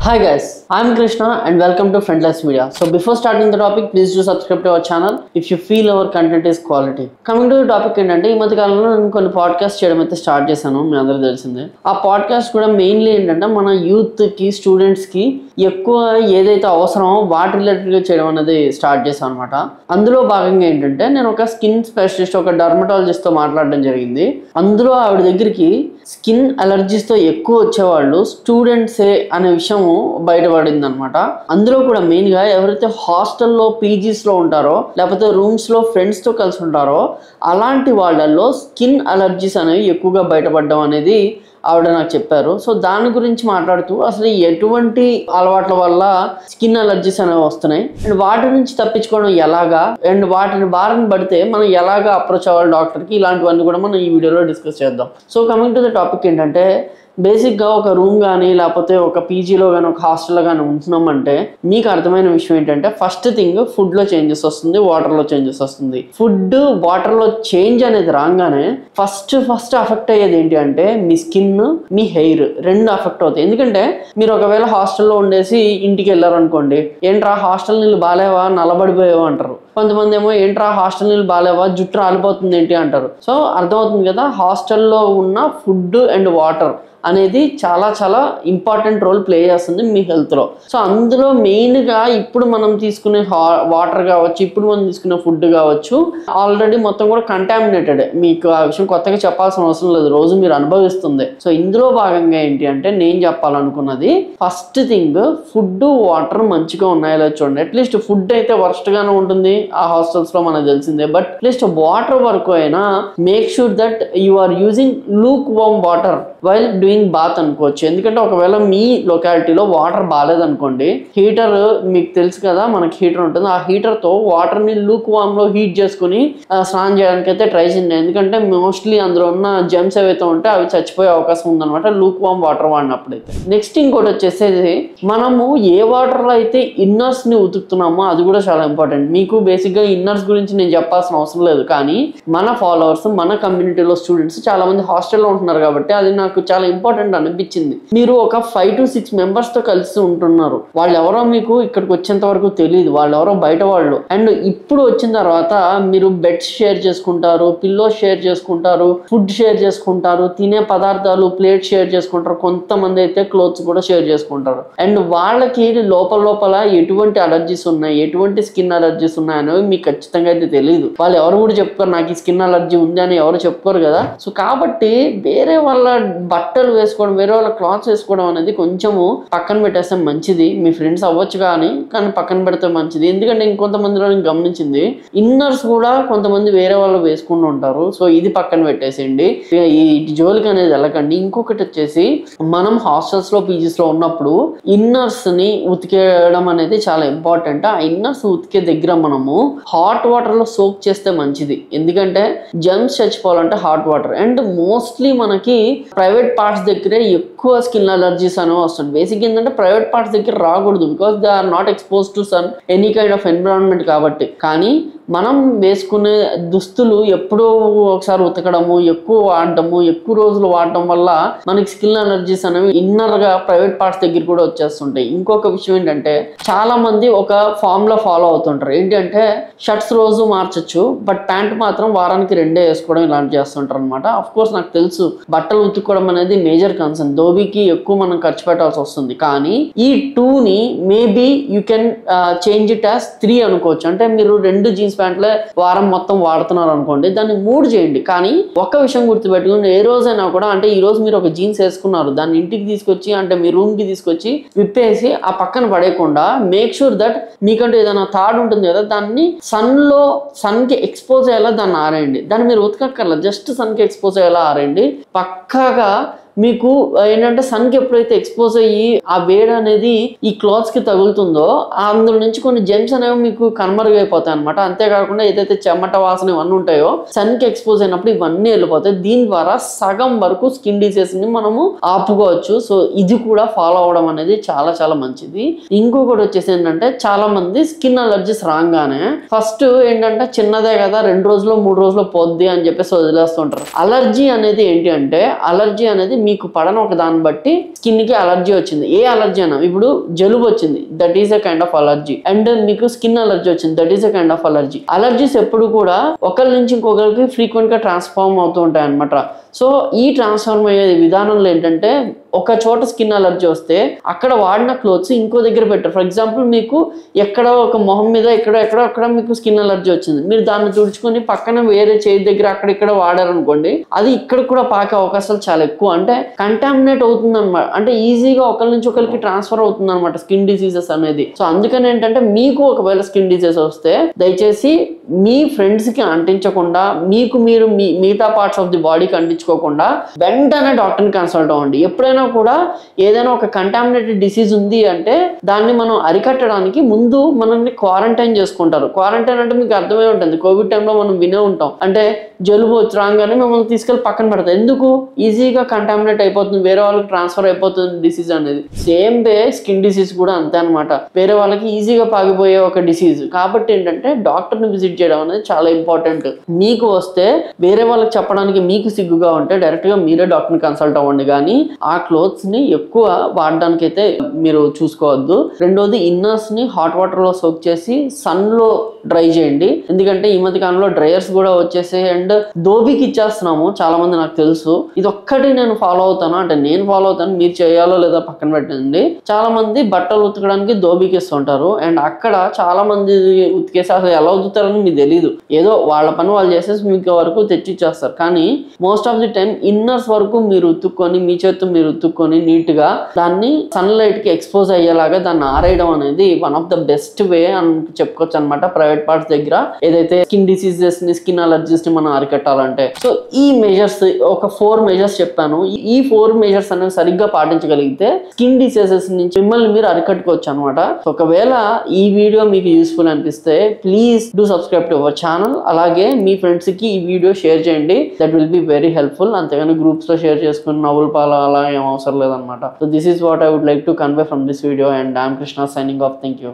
Hi guys, I'm Krishna and welcome to Friendless Media. So before starting the topic, please do subscribe to our channel if you feel our content is quality. Coming to the topic ఏంటంటే ఈ మధ్య కాలంలో నేను కొన్ని podcast చేయడం అయితే start చేశాను, మీ అందరికీ తెలిసిందే. ఆ పాడ్కాస్ట్ కూడా మెయిన్లీ ఏంటంటే మన యూత్కి స్టూడెంట్స్కి ఎక్కువ ఏదైతే అవసరమో వాటి రిలేటెడ్గా చేయడం అనేది స్టార్ట్ చేశాను అనమాట. అందులో భాగంగా ఏంటంటే నేను ఒక స్కిన్ స్పెషలిస్ట్, ఒక డర్మటాలజిస్ట్తో మాట్లాడడం జరిగింది. అందులో ఆవిడ దగ్గరికి స్కిన్ అలర్జీస్తో ఎక్కువ వచ్చేవాళ్ళు స్టూడెంట్సే అనే విషయం బయటపడింది అనమాట. అందులో కూడా మెయిన్గా ఎవరైతే హాస్టల్లో పీజీస్లో ఉంటారో లేకపోతే రూమ్స్లో ఫ్రెండ్స్తో కలిసి ఉంటారో అలాంటి వాళ్ళల్లో స్కిన్ అలర్జీస్ అనేవి ఎక్కువగా బయటపడడం అనేది ఆవిడ నాకు చెప్పారు. సో దాని గురించి మాట్లాడుతూ అసలు ఎటువంటి అలవాట్ల వల్ల స్కిన్ అలర్జీస్ అనేవి వస్తున్నాయి అండ్ వాటి నుంచి తప్పించుకోవడం ఎలాగా అండ్ వాటిని బారిన పడితే మనం ఎలాగా అప్రోచ్ అవ్వాలి డాక్టర్కి, ఇలాంటివన్నీ కూడా మనం ఈ వీడియోలో డిస్కస్ చేద్దాం. So coming to the topic ఏంటంటే బేసిక్గా ఒక రూమ్ కానీ లేకపోతే ఒక పీజీలో కానీ ఒక హాస్టల్లో కానీ ఉంటున్నామంటే మీకు అర్థమైన విషయం ఏంటంటే ఫస్ట్ థింగ్ ఫుడ్లో చేంజెస్ వస్తుంది, వాటర్లో చేంజెస్ వస్తుంది. ఫుడ్ వాటర్లో చేంజ్ అనేది రాగానే ఫస్ట్ అఫెక్ట్ అయ్యేది ఏంటి అంటే మీ స్కిన్, మీ హెయిర్ రెండు అఫెక్ట్ అవుతాయి. ఎందుకంటే మీరు ఒకవేళ హాస్టల్లో ఉండేసి ఇంటికి వెళ్ళారనుకోండి, ఏంట్రా హాస్టల్ నీళ్ళు బాగాలేవా, నల్లబడిపోయావా అంటారు. కొంతమంది ఏమో ఏంట్రా హాస్టల్ నీళ్ళు బాగాలేవా, జుట్టు రాలిపోతుంది ఏంటి అంటారు. సో అర్థమవుతుంది కదా, హాస్టల్లో ఉన్న ఫుడ్ అండ్ వాటర్ అనేది చాలా ఇంపార్టెంట్ రోల్ ప్లే చేస్తుంది మీ హెల్త్లో. సో అందులో మెయిన్గా ఇప్పుడు మనం తీసుకునే వాటర్ కావచ్చు, ఇప్పుడు మనం తీసుకునే ఫుడ్ కావచ్చు, ఆల్రెడీ మొత్తం కూడా కంటామినేటెడ్. మీకు ఆ విషయం కొత్తగా చెప్పాల్సిన అవసరం లేదు, రోజు మీరు అనుభవిస్తుంది. సో ఇందులో భాగంగా ఏంటి అంటే నేను చెప్పాలనుకున్నది ఫస్ట్ థింగ్ ఫుడ్ వాటర్ మంచిగా ఉన్నాయో లేదో చూడండి. అట్లీస్ట్ ఫుడ్ అయితే వర్స్ట్గానే ఉంటుంది ఆ హాస్టల్స్లో మనకు తెలిసిందే, బట్ అట్లీస్ట్ వాటర్ వరకు అయినా make sure that you are using lukewarm water while doing bath అనుకోవచ్చు. ఎందుకంటే ఒకవేళ మీ లొకాలిటీలో వాటర్ బాగాలేదనుకోండి, హీటర్ మీకు తెలుసు కదా, మనకి హీటర్ ఉంటుంది, ఆ హీటర్తో వాటర్ని లూక్ వామ్లో హీట్ చేసుకుని స్నానం చేయడానికి అయితే ట్రై చేయండి. ఎందుకంటే మోస్ట్లీ అందులో ఉన్న జెమ్స్ ఏవైతే ఉంటే అవి చచ్చిపోయే అవకాశం ఉందన్నమాట లూక్ వామ్ వాటర్ వాడినప్పుడైతే. నెక్స్ట్ ఇంకోటి వచ్చేసేది మనము ఏ వాటర్లో అయితే ఇన్నర్స్ని ఉతుకుతున్నామో అది కూడా చాలా ఇంపార్టెంట్. మీకు బేసిక్గా ఇన్నర్స్ గురించి నేను చెప్పాల్సిన అవసరం లేదు, కానీ మన ఫాలోవర్స్, మన కమ్యూనిటీలో స్టూడెంట్స్ చాలా మంది హాస్టల్లో ఉంటున్నారు కాబట్టి అది నాకు చాలా ఇంపార్టెంట్ అనిపించింది. మీరు ఒక 5 to 6 మెంబర్స్ తో కలిసి ఉంటున్నారు, వాళ్ళు ఎవరో మీకు ఇక్కడికి వచ్చేంత వరకు తెలియదు, వాళ్ళు ఎవరో బయట వాళ్ళు. అండ్ ఇప్పుడు వచ్చిన తర్వాత మీరు బెడ్స్ షేర్ చేసుకుంటారు, పిల్లోస్ షేర్ చేసుకుంటారు, ఫుడ్ షేర్ చేసుకుంటారు, తినే పదార్థాలు ప్లేట్ షేర్ చేసుకుంటారు, కొంతమంది అయితే క్లోత్స్ కూడా షేర్ చేసుకుంటారు. అండ్ వాళ్ళకి లోపల ఎటువంటి అలర్జీస్ ఉన్నాయి, ఎటువంటి స్కిన్ అలర్జీస్ ఉన్నాయి అనేవి మీకు ఖచ్చితంగా అయితే తెలియదు. వాళ్ళు ఎవరు కూడా చెప్పుకోరు నాకు ఈ స్కిన్ అలర్జీ ఉంది అని ఎవరు చెప్పుకోరు కదా. సో కాబట్టి వేరే వాళ్ళ బట్టలు వేసుకోవడం, వేరే వాళ్ళ క్లాత్స్ వేసుకోవడం అనేది కొంచెము పక్కన పెట్టేస్తే మంచిది. మీ ఫ్రెండ్స్ అవ్వచ్చు కానీ పక్కన పెడితే మంచిది. ఎందుకంటే ఇంకొంతమందిలో నేను గమనించింది ఇన్నర్స్ కూడా కొంతమంది వేరే వాళ్ళు వేసుకుంటూ ఉంటారు. సో ఇది పక్కన పెట్టేసేయండి, ఈ జోలికి అనేది వెళ్ళకండి. ఇంకొకటి వచ్చేసి మనం హాస్టల్స్ లో పీజీస్ లో ఉన్నప్పుడు ఇన్నర్స్ ని ఉతికేయడం అనేది చాలా ఇంపార్టెంట్. ఆ ఇన్నర్స్ ఉతికే దగ్గర మనము హాట్ వాటర్ లో సోక్ చేస్తే మంచిది. ఎందుకంటే జెమ్స్ చచ్చిపోవాలంటే హాట్ వాటర్. అండ్ మోస్ట్లీ మనకి ప్రైవేట్ పార్ట్స్ దగ్గరే ఎక్కువ స్కిన్ అలర్జీస్ అనేవి వస్తుంది. బేసిక్ ఏంటంటే ప్రైవేట్ పార్ట్స్ దగ్గర రాకూడదు, because they are not expose to sun any kind of environment కాబట్టి. కానీ మనం వేసుకునే దుస్తులు ఎప్పుడో ఒకసారి ఉతకడము, ఎక్కువ వాడటము, ఎక్కువ రోజులు వాడటం వల్ల మనకి స్కిన్ అలర్జీస్ అనేవి ఇన్నర్గా ప్రైవేట్ పార్ట్స్ దగ్గర కూడా వచ్చేస్తుంటాయి. ఇంకొక విషయం ఏంటంటే చాలా మంది ఒక ఫార్ములా ఫాలో అవుతుంటారు. ఏంటంటే షర్ట్స్ రోజు మార్చచ్చు, బట్ ప్యాంట్ మాత్రం వారానికి 2 వేసుకోవడం ఇలాంటి చేస్తుంటారు అనమాట. అఫ్ కోర్స్ నాకు తెలుసు బట్టలు ఉతుక్కోవడం అనేది మేజర్ కన్సర్న్, ధోబీకి ఎక్కువ మనం ఖర్చు పెట్టాల్సి వస్తుంది. కానీ ఈ 2ని maybe you can change it as 3 అనుకోవచ్చు. అంటే మీరు 2 జీన్స్ ప్యాంట్లే వారం మొత్తం వాడుతున్నారు అనుకోండి, దాన్ని 3 చేయండి. కానీ ఒక్క విషయం గుర్తుపెట్టుకుని, ఏ రోజైనా కూడా అంటే ఈ రోజు మీరు ఒక జీన్స్ వేసుకున్నారు, దాన్ని ఇంటికి తీసుకొచ్చి అంటే మీ రూమ్ కి తీసుకొచ్చి విప్పేసి ఆ పక్కన పడేయకుండా మేక్ షూర్ దట్ మీకంటే ఏదైనా థాడ్ ఉంటుంది కదా, దాన్ని సన్ కి ఎక్స్పోజ్ అయ్యేలా దాన్ని ఆరేయండి. దాన్ని మీరు ఉతకక్కర్లేదు, జస్ట్ సన్ కి ఎక్స్పోజ్ అయ్యేలా ఆరేయండి. పక్కాగా మీకు ఏంటంటే సన్కి ఎప్పుడైతే ఎక్స్పోజ్ అయ్యి ఆ వేడి అనేది ఈ క్లాత్స్ కి తగులుతుందో అందులో నుంచి కొన్ని జెమ్స్ అనేవి మీకు కనుమరుగైపోతాయి అనమాట. అంతేకాకుండా ఏదైతే చెమట వాసన ఇవన్నీ ఉంటాయో సన్కి ఎక్స్పోజ్ అయినప్పుడు ఇవన్నీ వెళ్ళిపోతాయి. దీని ద్వారా సగం వరకు స్కిన్ డిసీజ్ ని మనము ఆపుకోవచ్చు. సో ఇది కూడా ఫాలో అవడం అనేది చాలా మంచిది. ఇంకొకటి వచ్చేసి ఏంటంటే చాలా మంది స్కిన్ అలర్జీస్ రాగానే ఫస్ట్ ఏంటంటే చిన్నదే కదా 2 రోజులు 3 రోజులు పోద్ది అని చెప్పేసి వదిలేస్తుంటారు. అలర్జీ అనేది ఏంటి అంటే అలర్జీ అనేది మీకు పడని ఒక దాన్ని బట్టి స్కిన్ కి అలర్జీ వచ్చింది. ఏ అలర్జీ అయినా, ఇప్పుడు జలుబు వచ్చింది, that is a kind of allergy. And మీకు స్కిన్ అలర్జీ వచ్చింది, that is a kind of allergy. Allergies ఎప్పుడు కూడా ఒకరి నుంచి ఇంకొకరికి ఫ్రీక్వెంట్ గా ట్రాన్స్ఫార్మ్ అవుతూ ఉంటాయి అనమాట. సో ఈ ట్రాన్స్ఫార్మ్ అయ్యే విధానంలో ఏంటంటే, ఒక చోట స్కిన్ అలర్జీ వస్తే అక్కడ వాడిన క్లోత్స్ ఇంకో దగ్గర పెట్టారు. ఫర్ ఎగ్జాంపుల్ మీకు ఎక్కడ ఒక మొహం మీద ఎక్కడ మీకు స్కిన్ అలర్జీ వచ్చింది, మీరు దాన్ని తుడుచుకొని పక్కన వేరే చేయి దగ్గర అక్కడిక్కడ వాడారనుకోండి, అది ఇక్కడ కూడా పాకే అవకాశాలు చాలా ఎక్కువ. అంటే కంటామినేట్ అవుతుంది అనమాట. అంటే ఈజీగా ఒకరి నుంచి ఒకరికి ట్రాన్స్ఫర్ అవుతుంది అనమాట స్కిన్ డిసీజెస్ అనేది. సో అందుకని ఏంటంటే, మీకు ఒకవేళ స్కిన్ డిసీజ్ వస్తే దయచేసి మీ ఫ్రెండ్స్ కి అంటించకుండా, మీకు మీరు మిగతా పార్ట్స్ ఆఫ్ ది బాడీకి అంటించుకోకుండా వెంటనే డాక్టర్ని కన్సల్ట్ అవ్వండి. ఎప్పుడైనా కూడా ఏదైనా ఒక కంటామినేటెడ్ డిసీజ్ ఉంది అంటే దాన్ని మనం అరికట్టడానికి ముందు మనల్ని క్వారంటైన్ చేసుకుంటారు. క్వారంటైన్ అంటే మీకు అర్థమై ఉంటుంది, కోవిడ్ టైంలో మనం వినే ఉంటాం. అంటే జలుబు వచ్చి రాగానే మిమ్మల్ని తీసుకెళ్లి పక్కన పెడతారు. ఎందుకు? ఈజీగా కంటామినేట్ అయిపోతుంది, వేరే వాళ్ళకి ట్రాన్స్ఫర్ అయిపోతుంది డిసీజ్ అనేది. సేమ్ వే స్కిన్ డిసీజ్ కూడా అంతే అనమాట, వేరే వాళ్ళకి ఈజీగా పాకిపోయే ఒక డిసీజ్. కాబట్టి ఏంటంటే డాక్టర్ని విజిట్ చేయడం అనేది చాలా ఇంపార్టెంట్. మీకు వస్తే వేరే వాళ్ళకి చెప్పడానికి మీకు సిగ్గుగా ఉంటే డైరెక్ట్ గా మీరే డాక్టర్ని కన్సల్ట్ అవ్వండి. కానీ ఆ క్లోత్స్ ని ఎక్కువ వాడడానికి అయితే మీరు చూసుకోవద్దు. రెండోది, ఇన్నర్స్ ని హాట్ వాటర్ లో సోక్ చేసి సన్ లో డ్రై చేయండి. ఎందుకంటే ఈ మధ్య కాలంలో డ్రైయర్స్ కూడా వచ్చేసి అండ్ దోబీకి ఇచ్చేస్తున్నాము చాలా మంది, నాకు తెలుసు. ఇది ఒక్కటి నేను ఫాలో అవుతాను, అంటే నేను ఫాలో అవుతాను, మీరు చేయాలో లేదా పక్కన పెట్టండి. చాలా మంది బట్టలు ఉతకడానికి దోబీకి ఇస్తుంటారు అండ్ అక్కడ చాలా మంది ఉతికేసి అసలు ఎలా ఉతుకుతారని మీకు తెలీదు. ఏదో వాళ్ళ పని వాళ్ళు చేసేసి మీకు వరకు తెచ్చి ఇచ్చేస్తారు. కానీ most of the time inners వరకు మీరు ఉతుక్కొని మీ చేతితో మీరు ఉతుక్కొని నీట్ గా దాన్ని సన్ లైట్ కి ఎక్స్పోజ్ అయ్యేలాగా దాన్ని ఆరేయడం అనేది one of the best way అని చెప్పుకోవచ్చు అనమాట. ప్రైవేట్ పార్ట్స్ దగ్గర ఏదైతే స్కిన్ డిసీజెస్ ని, స్కిన్ అలర్జీస్ ని మనం అరికట్టాలంటే. సో ఈ మెజర్స్, ఒక 4 మెజర్స్ చెప్పాను. ఈ 4 మెజర్స్ అనేవి సరిగ్గా పాటించగలిగితే స్కిన్ డిసీజెస్ నుంచి మిమ్మల్ని మీరు అరికట్టుకోవచ్చు అనమాట. ఒకవేళ ఈ వీడియో మీకు యూస్ఫుల్ అనిపిస్తే please do subscribe to our channel. అలాగే మీ ఫ్రెండ్స్ కి ఈ వీడియో షేర్ చేయండి, that will be very helpful. అంతేగాని గ్రూప్స్ లో షేర్ చేసుకుని నవ్వుల పాల అలా ఏం అవసరం లేదనమాట. So this is what I would like to convey from this video and I am Krishna signing off. Thank you.